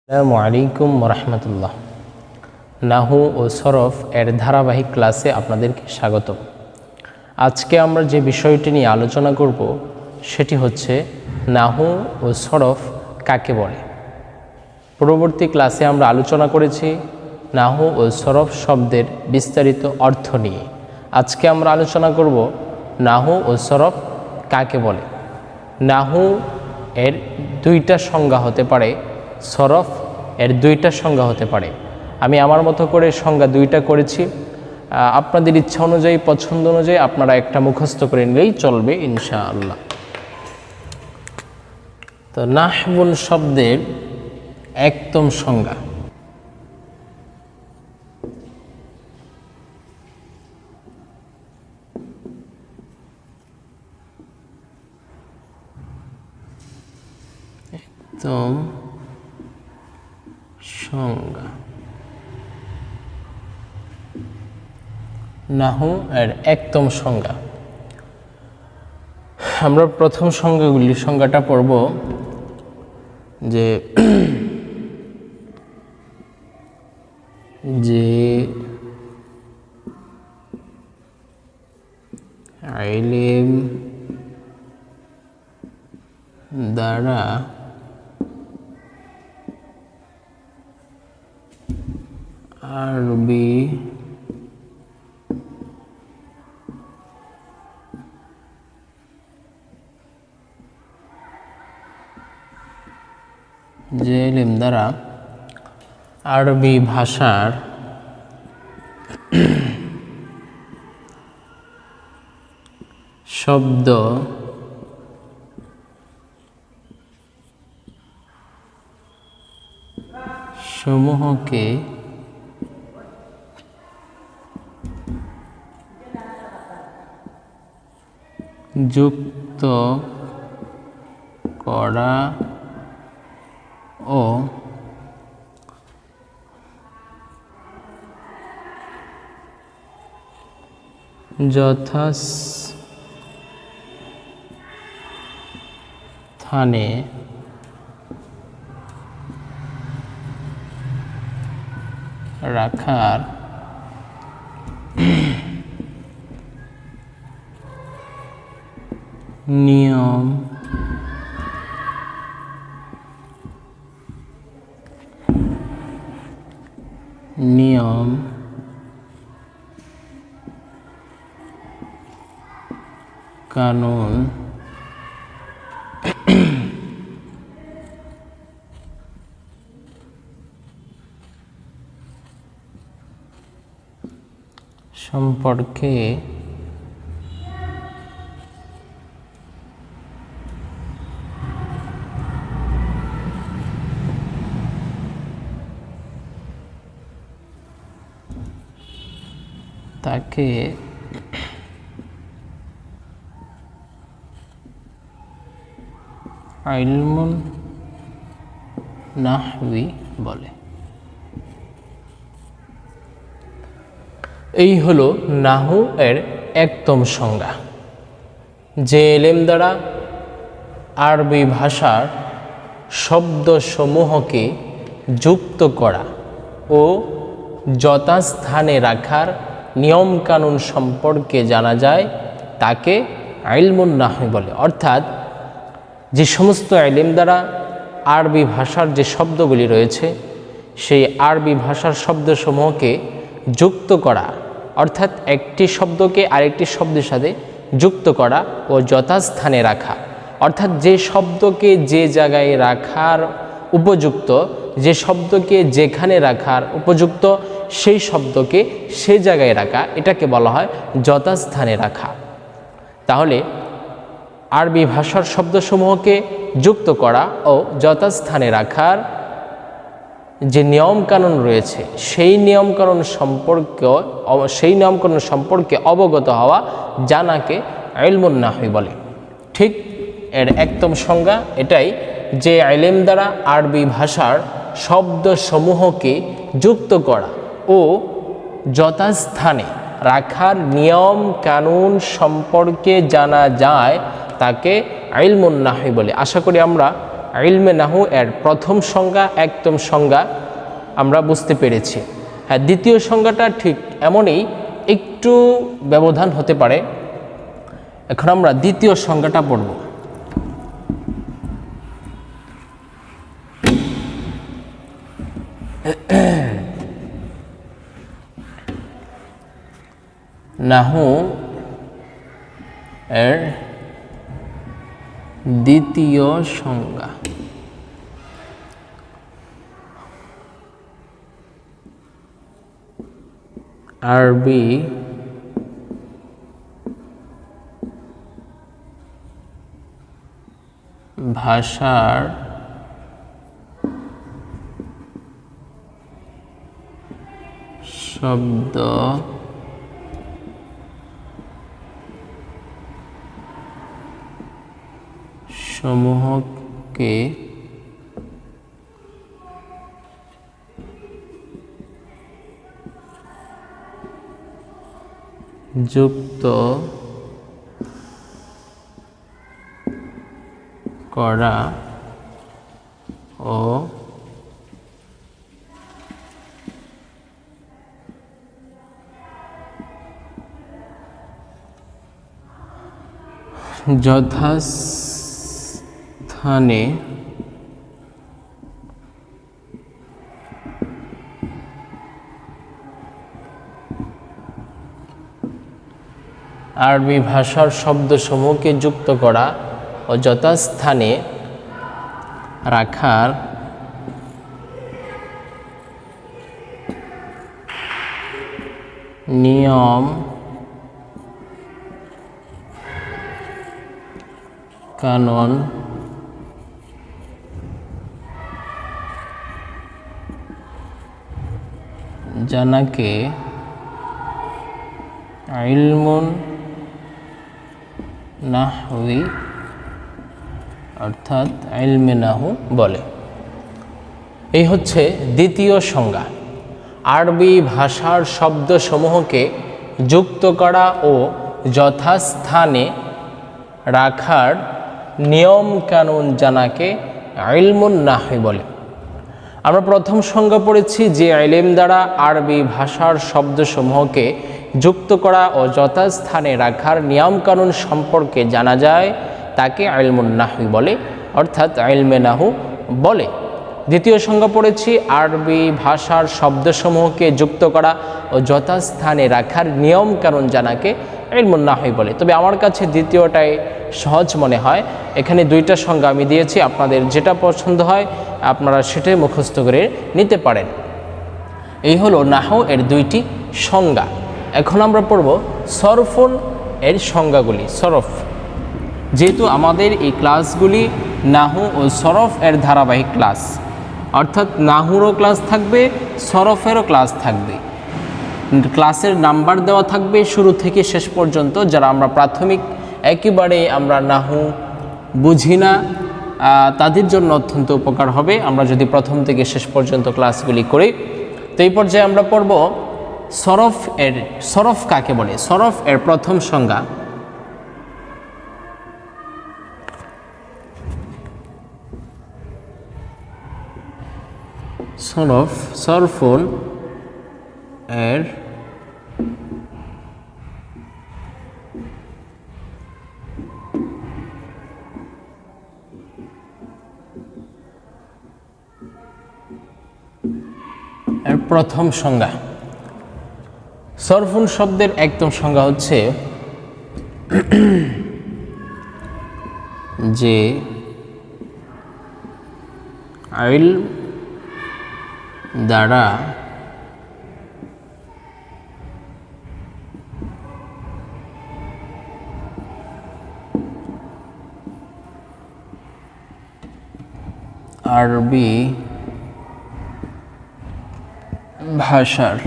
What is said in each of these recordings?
আসসালামু আলাইকুম রহমতুল্লাহ। নাহু ও সরফ এর ধারাবাহিক ক্লাসে আপনাদেরকে স্বাগত। আজকে আমরা যে বিষয়টি নিয়ে আলোচনা করব সেটি হচ্ছে নাহু ও সরফ কাকে বলে। পূর্ববর্তী ক্লাসে আমরা আলোচনা করেছি নাহু ও সরফ শব্দের বিস্তারিত অর্থ নিয়ে। আজকে আমরা আলোচনা করব নাহু ও সরফ কাকে বলে। নাহু এর দুইটা সংজ্ঞা হতে পারে, সরফ এর দুইটা সংজ্ঞা হতে পারে। আমি আমার মতো করে সংজ্ঞা দুইটা করেছি, আপনাদের ইচ্ছা অনুযায়ী, পছন্দ অনুযায়ী আপনারা একটা মুখস্থ করে নিলেই চলবে ইনশাআল্লাহ। তো নাহবুন শব্দের একদম সংজ্ঞা। একদম সংজ্ঞা। নাহু এর একদম সংজ্ঞা। আমরা প্রথম সংজ্ঞাটা পড়ব যে ইলম দ্বারা আরবি আরবি ভাষার শব্দ সমূহকে যুক্ত করা ও যথাস্থানে রাখার নিয়ম কানুন সম্পর্কে তাকে ইলমুন নাহবি বলে। এই হলো নাহু এর একদম সংজ্ঞা, যে ইলম দ্বারা আরবি ভাষার শব্দসমূহকে যুক্ত করা ও যথাস্থানে রাখার নিয়মকানুন সম্পর্কে জানা যায় তাকে ইলমুন নাহবি বলে। অর্থাৎ যে সমস্ত ইলম দ্বারা আরবি ভাষার যে শব্দগুলি রয়েছে সেই আরবি ভাষার শব্দসমূহকে যুক্ত করা, অর্থাৎ একটি শব্দকে আরেকটি শব্দের সাথে যুক্ত করা ও যথাস্থানে রাখা, অর্থাৎ যে শব্দকে যে জায়গায় রাখার উপযুক্ত, যে শব্দকে যেখানে রাখার উপযুক্ত সেই শব্দকে সে জায়গায় রাখা, এটাকে বলা হয় যথাস্থানে রাখা। তাহলে আরবি ভাষার শব্দসমূহকে যুক্ত করা ও যথাস্থানে রাখার যে নিয়মকানুন রয়েছে সেই নিয়মকানুন সম্পর্কে অবগত হওয়া জানাকে ইলমুন নাহবি বলে। ঠিক এর একদম সংজ্ঞা এটাই, যে ইলম দ্বারা আরবি ভাষার শব্দসমূহকে যুক্ত করা ও যথাস্থানে রাখার নিয়ম কানুন সম্পর্কে জানা যায় তাকে ইলমুন নাহবি বলে। আশা করি আমরা ইলমে নাহু এর প্রথম সংজ্ঞা, একদম সংজ্ঞা আমরা বুঝতে পেরেছি। হ্যাঁ, দ্বিতীয় সংজ্ঞাটা ঠিক এমনই, একটু ব্যবধান হতে পারে। এখন আমরা দ্বিতীয় সংজ্ঞাটা পড়ব। নাহু এর দ্বিতীয় সংজ্ঞা। আরবি ভাষার শব্দ সমূহকে যুক্ত করা ও যথাস্থানে আরবি ভাষার শব্দসমূহকে যুক্ত করা ও যথাস্থানে রাখার নিয়ম কানুন জানাকে ইলমুন নাহউই অর্থাৎ ইলমে নাহু বলে। এই হচ্ছে দ্বিতীয় সংজ্ঞা। আরবি ভাষার শব্দসমূহকে যুক্ত করা ও যথাস্থানে রাখার নিয়ম কানুন জানাকে ইলমুন নাহই বলে। আমরা প্রথম সংজ্ঞা পড়েছি যে ইলম দ্বারা আরবি ভাষার শব্দসমূহকে যুক্ত করা ও যথাস্থানে রাখার নিয়ম কানুন সম্পর্কে জানা যায় তাকে ইলমুন নাহই বলে, অর্থাৎ ইলমে নাহু বলে। দ্বিতীয় সংজ্ঞা পড়েছি আরবি ভাষার শব্দসমূহকে যুক্ত করা ও যথাস্থানে রাখার নিয়ম কানুন জানাকে ইলমুন নাহই বলে। তবে আমার কাছে দ্বিতীয়টাই সহজ মনে হয়। এখানে দুইটা সংজ্ঞা আমি দিয়েছি, আপনাদের যেটা পছন্দ হয় আপনারা সেটাই মুখস্থ করে নিতে পারেন। এই হলো নাহু এর দুইটি সংজ্ঞা। এখন আমরা পড়ব সরফুন এর সংজ্ঞাগুলি। সরফ, যেহেতু আমাদের এই ক্লাসগুলি নাহু ও সরফ এর ধারাবাহিক ক্লাস, অর্থাৎ নাহুরও ক্লাস থাকবে, সরফেরও ক্লাস থাকবে। ক্লাসের নাম্বার দেওয়া থাকবে শুরু থেকে শেষ পর্যন্ত। যারা আমরা প্রাথমিক একেবারে আমরা নাহু বুঝি না তাদের জন্য অত্যন্ত উপকার হবে আমরা যদি প্রথম থেকে শেষ পর্যন্ত ক্লাসগুলি করি। তো এই পর্যায়ে আমরা পড়ব সরফ এর। সরফ কাকে বলে? সরফ এর প্রথম সংজ্ঞা। সরফ, সরফুন এর প্রথম সংজ্ঞা। সরফুন শব্দের একদম সংজ্ঞা হচ্ছে যে ইলম দ্বারা আরবি ভাষার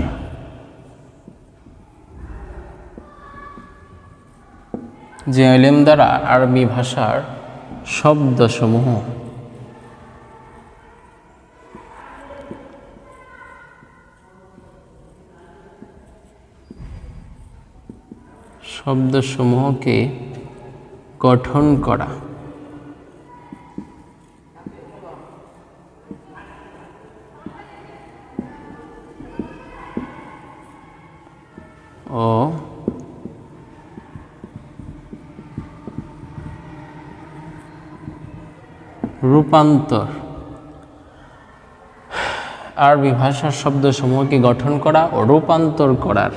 যে ইলম দ্বারা আরবি ভাষার শব্দসমূহ শব্দসমূহকে গঠন করা ও রূপান্তর আরবি ভাষার শব্দসমূহকে গঠন করা ও রূপান্তর করার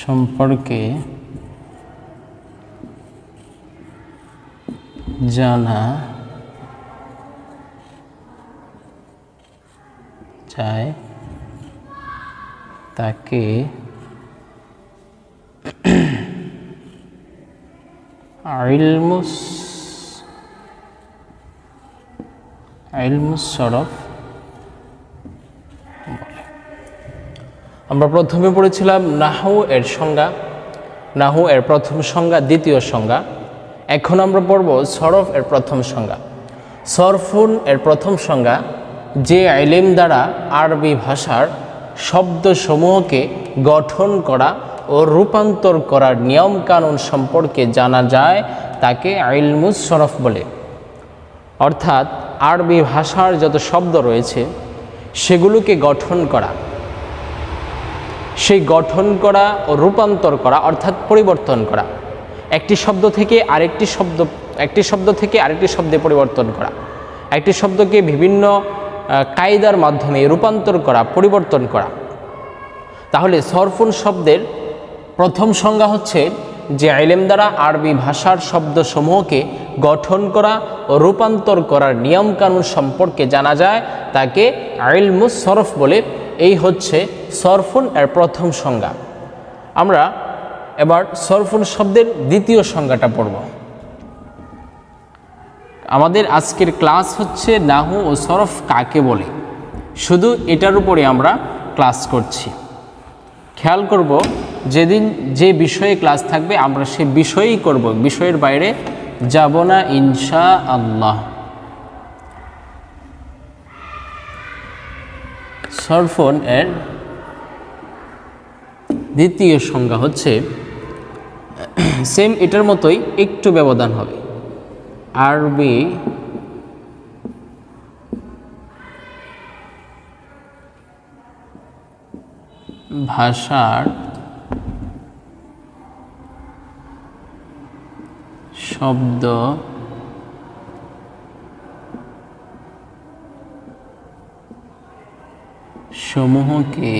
সম্পর্কে জানা যায় তাকে ইলমুস সরফ। আমরা প্রথমে পড়েছিলাম নাহু এর সংজ্ঞা, নাহু এর প্রথম সংজ্ঞা, দ্বিতীয় সংজ্ঞা। এখন আমরা পড়ব সরফ এর প্রথম সংজ্ঞা। সরফুন এর প্রথম সংজ্ঞা, যে ইলম দ্বারা আরবি ভাষার শব্দসমূহকে গঠন করা ও রূপান্তর করার নিয়ম কানুন সম্পর্কে জানা যায় তাকে ইলমুস সরফ বলে। অর্থাৎ আরবি ভাষার যত শব্দ রয়েছে সেগুলোকে গঠন করা, সেই গঠন করা ও রূপান্তর করা অর্থাৎ পরিবর্তন করা, একটি শব্দ থেকে আরেকটি শব্দে পরিবর্তন করা, একটি শব্দকে বিভিন্ন কায়দার মাধ্যমে রূপান্তর করা, পরিবর্তন করা। তাহলে সরফুন শব্দের প্রথম সংজ্ঞা হচ্ছে যে ইলম দ্বারা আরবি ভাষার শব্দসমূহকে গঠন করা ও রূপান্তর করার নিয়ম কানুন সম্পর্কে জানা যায় তাকে ইলমুস সরফ বলে। এই হচ্ছে সরফুন এর প্রথম সংজ্ঞা। আমরা এবার সরফুন শব্দের দ্বিতীয় সংজ্ঞাটা পড়ব। আমাদের আজকের ক্লাস হচ্ছে নাহু ও সরফ কাকে বলে, শুধু এটার উপরে আমরা ক্লাস করছি। খেয়াল করব যেদিন যে বিষয়ে ক্লাস থাকবে আমরা সে বিষয়ই করব, বিষয়ের বাইরে যাব না ইনশাআল্লাহ। সরফুন এর দ্বিতীয় সংজ্ঞা হচ্ছে সেম এটার মতোই, একটু ব্যবধান হবে। আরবি ভাষার শব্দ সমূহকে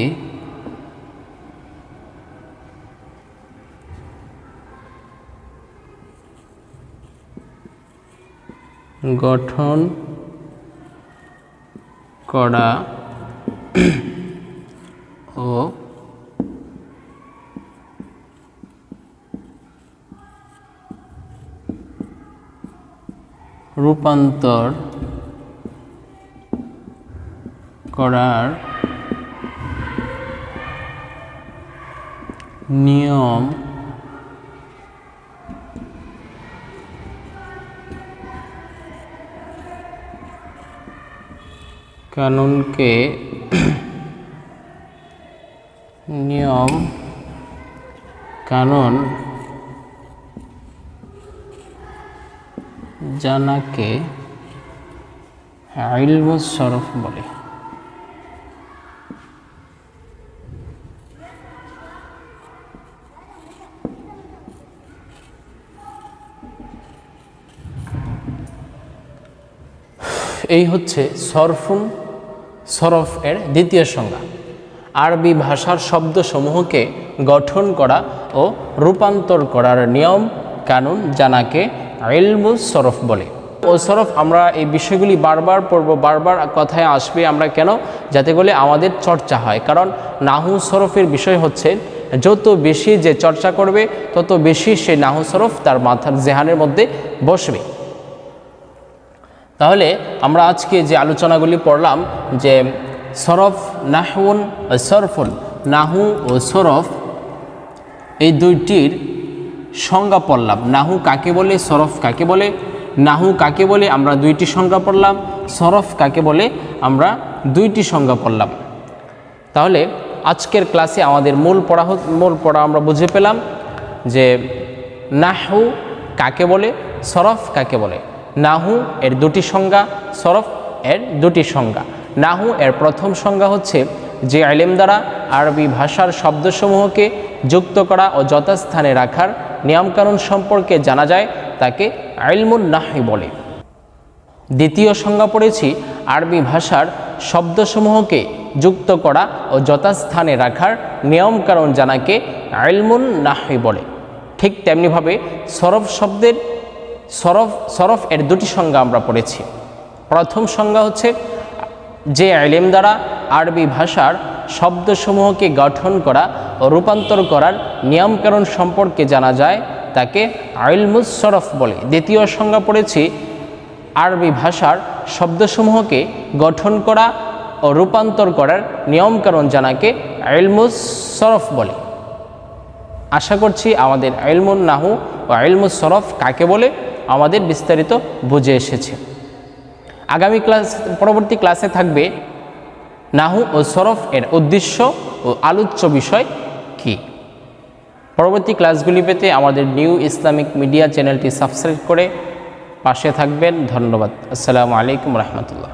গঠন করা ও রূপান্তর করার নিয়ম কানুনকে নিয়ম কানুন জানাকে ইলমুস সরফ বলে। এই হচ্ছে সরফ এর দ্বিতীয় সংজ্ঞা। আরবি ভাষার শব্দসমূহকে গঠন করা ও রূপান্তর করার নিয়ম কানুন জানাকে ইলমুস সরফ বলে। ও সরফ আমরা এই বিষয়গুলি বারবার পড়ব, বারবার কথায় আসবে আমরা কেন, যাতে করে আমাদের চর্চা হয়। কারণ নাহু সরফের বিষয় হচ্ছে যত বেশি যে চর্চা করবে তত বেশি সে নাহু সরফ তার মাথার জেহানের মধ্যে বসবে। তাহলে আমরা আজকে যে আলোচনাগুলি পড়লাম যে সরফ, নাহউন ও সরফুন, নাহু ও সরফ এই দুইটির সংজ্ঞা পড়লাম। নাহু কাকে বলে, সরফ কাকে বলে। নাহু কাকে বলে আমরা দুইটি সংজ্ঞা পড়লাম, সরফ কাকে বলে আমরা দুইটি সংজ্ঞা পড়লাম। তাহলে আজকের ক্লাসে আমাদের মূল পড়া আমরা বুঝে পেলাম যে নাহু কাকে বলে, সরফ কাকে বলে। নাহু এর দুটি সংজ্ঞা, সরফ এর দুটি সংজ্ঞা। নাহু এর প্রথম সংজ্ঞা হচ্ছে যে ইলম দ্বারা আরবি ভাষার শব্দসমূহকে যুক্ত করা ও যথাস্থানে রাখার নিয়মকানুন সম্পর্কে জানা যায় তাকে ইলমুন নাহই বলে। দ্বিতীয় সংজ্ঞা পড়েছি আরবি ভাষার শব্দসমূহকে যুক্ত করা ও যথাস্থানে রাখার নিয়মকানুন জানাকে ইলমুন নাহই বলে। ঠিক তেমনিভাবে সরফ এর দুটি সংজ্ঞা আমরা পড়েছি। প্রথম সংজ্ঞা হচ্ছে যে ইলম দ্বারা আরবি ভাষার শব্দসমূহকে গঠন করা ও রূপান্তর করার নিয়মকানুন সম্পর্কে জানা যায় তাকে ইলমুস সরফ বলে। দ্বিতীয় সংজ্ঞা পড়েছি আরবি ভাষার শব্দসমূহকে গঠন করা ও রূপান্তর করার নিয়মকানুন জানাকে ইলমুস সরফ বলে। আশা করছি আমাদের ইলমুন নাহু ও ইলমুস সরফ কাকে বলে আমাদের বিস্তারিত বুঝে এসেছে। পরবর্তী ক্লাসে থাকবে নাহু ও সরফ এর উদ্দেশ্য ও আলোচ্য বিষয় কি। পরবর্তী ক্লাসগুলি পেতে আমাদের নিউ ইসলামিক মিডিয়া চ্যানেলটি সাবস্ক্রাইব করে পাশে থাকবেন। ধন্যবাদ। আসসালামু আলাইকুম রহমতুল্লাহ।